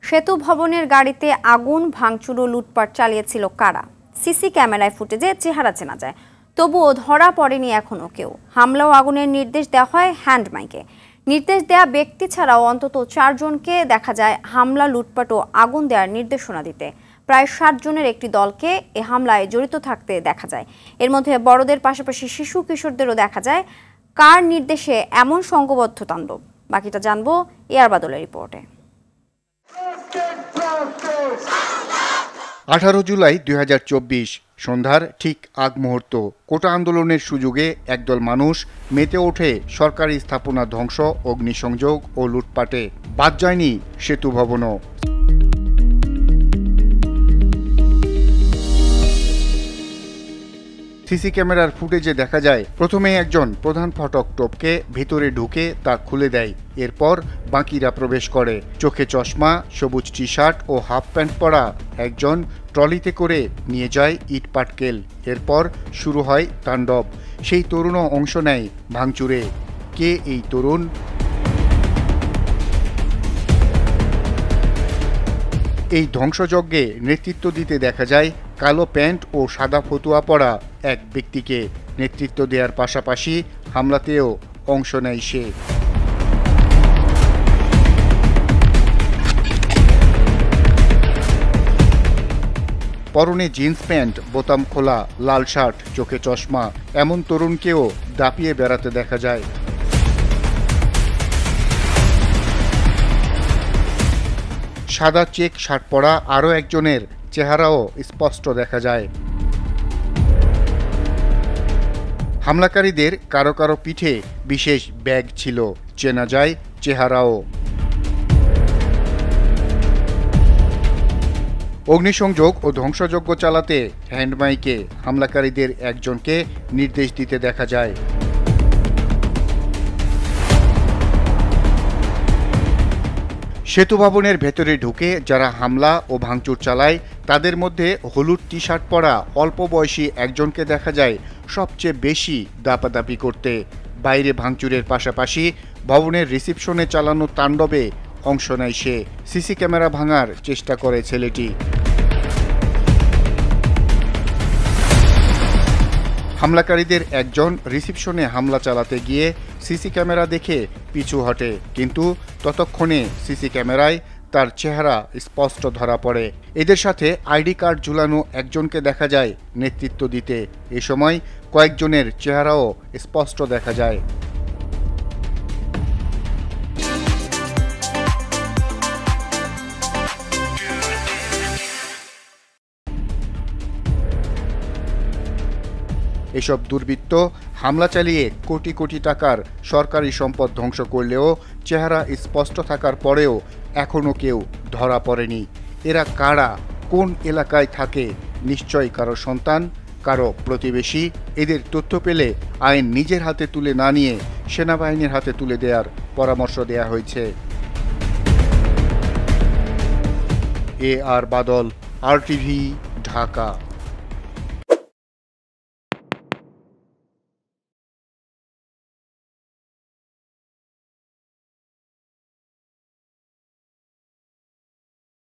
সেতু ভবনের গাড়িতে আগুন ভাঙচুর ও লুটপাট চালিয়েছিল কারা? সিসি ক্যামেরায় ফুটেজে চেহারা চেনা যায়, তবুও ধরা পড়েনি এখনো কেউ। হামলা ও আগুনের নির্দেশ দেওয়া হয় হ্যান্ডমাইকে। নির্দেশ দেয়া ব্যক্তি ছাড়াও অন্তত 4 জনকে দেখা যায় হামলা, লুটপাট ও আগুন দেওয়ার নির্দেশনা দিতে। প্রায় 60 জনের একটি দলকে এ হামলায় জড়িত থাকতে দেখা যায়। এর মধ্যে বড়দের পাশাপাশি শিশু কিশোরদেরও দেখা যায়। কার নির্দেশে এমন সংঘবদ্ধ তাণ্ডব? বাকিটা জানবো এআর বাদলের রিপোর্টে। 18 জুলাই 2024 সন্ধ্যার ঠিক আগ মুহূর্ত। কোটা আন্দোলনের সুযোগে একদল মানুষ মেতে ওঠে সরকারি স্থাপনা ধ্বংস, অগ্নিসংযোগ ও লুটপাটে। বাদ যায়নি সেতু ভবনও। সিসি ক্যামেরার ফুটেজে দেখা যায়, প্রথমে একজন প্রধান ফটক টপকে ভিতরে ঢুকে তা খুলে দেয়। এরপর বাকিরা প্রবেশ করে। চোখে চশমা, সবুজ টি শার্ট ও হাফ প্যান্ট পরা একজন ট্রলিতে করে নিয়ে যায় ইট পাটকেল। এরপর শুরু হয় তাণ্ডব। সেই তরুণও অংশ নেয় ভাঙচুরে। কে এই তরুণ? এই ধ্বংসযজ্ঞে নেতৃত্ব দিতে দেখা যায় কালো প্যান্ট ও সাদা ফতুয়া পরা এক ব্যক্তিকে। নেতৃত্ব দেওয়ার পাশাপাশি হামলাতেও অংশ নেয় সে। পরনে জিন্স প্যান্ট, বোতাম খোলা, লাল শার্ট, চোখে চশমা, এমন তরুণকেও দাপিয়ে বেড়াতে দেখা যায়। সাদা চেক শার্ট পরা আরও একজনের চেহারাও স্পষ্ট দেখা যায়। হামলাকারীদের কারো কারো পিঠে বিশেষ ব্যাগ ছিল, চেনা যায় চেহারাও। অগ্নিসংযোগ ও ধ্বংসযজ্ঞ চালাতে হ্যান্ডমাইকে হামলাকারীদের একজনকে নির্দেশ দিতে দেখা যায়। সেতু ভবনের ভেতরে ঢুকে যারা হামলা ও ভাঙচুর চালায়, তাদের মধ্যে হলুদ টি শার্ট পরা অল্প বয়সী একজনকে দেখা যায় সবচেয়ে বেশি দাপাদাপি করতে। বাইরে ভাঙচুরের পাশাপাশি ভবনের রিসিপশনে চালানো তাণ্ডবে অংশ নেয় সে। সিসি ক্যামেরা ভাঙার চেষ্টা করে ছেলেটি। হামলাকারীদের একজন রিসিপশনে হামলা চালাতে গিয়ে সিসি ক্যামেরা দেখে পিছু হটে, কিন্তু ততক্ষণে সিসি ক্যামেরায় তার চেহারা স্পষ্ট ধরা পড়ে। এদের সাথে আইডি কার্ড ঝুলানো একজনকে দেখা যায় নেতৃত্ব দিতে। এ সময় কয়েকজনের চেহারাও স্পষ্ট দেখা যায়। এসব দুর্বৃত্ত হামলা চালিয়ে কোটি কোটি টাকার সরকারি সম্পদ ধ্বংস করলেও চেহারা স্পষ্ট থাকার পরেও এখনও কেউ ধরা পড়েনি। এরা কারা, কোন এলাকায় থাকে? নিশ্চয়ই কারো সন্তান, কারো প্রতিবেশী। এদের তথ্য পেলে আইন নিজের হাতে তুলে না নিয়ে সেনাবাহিনীর হাতে তুলে দেওয়ার পরামর্শ দেয়া হয়েছে। এআর বাদল, RTV, ঢাকা।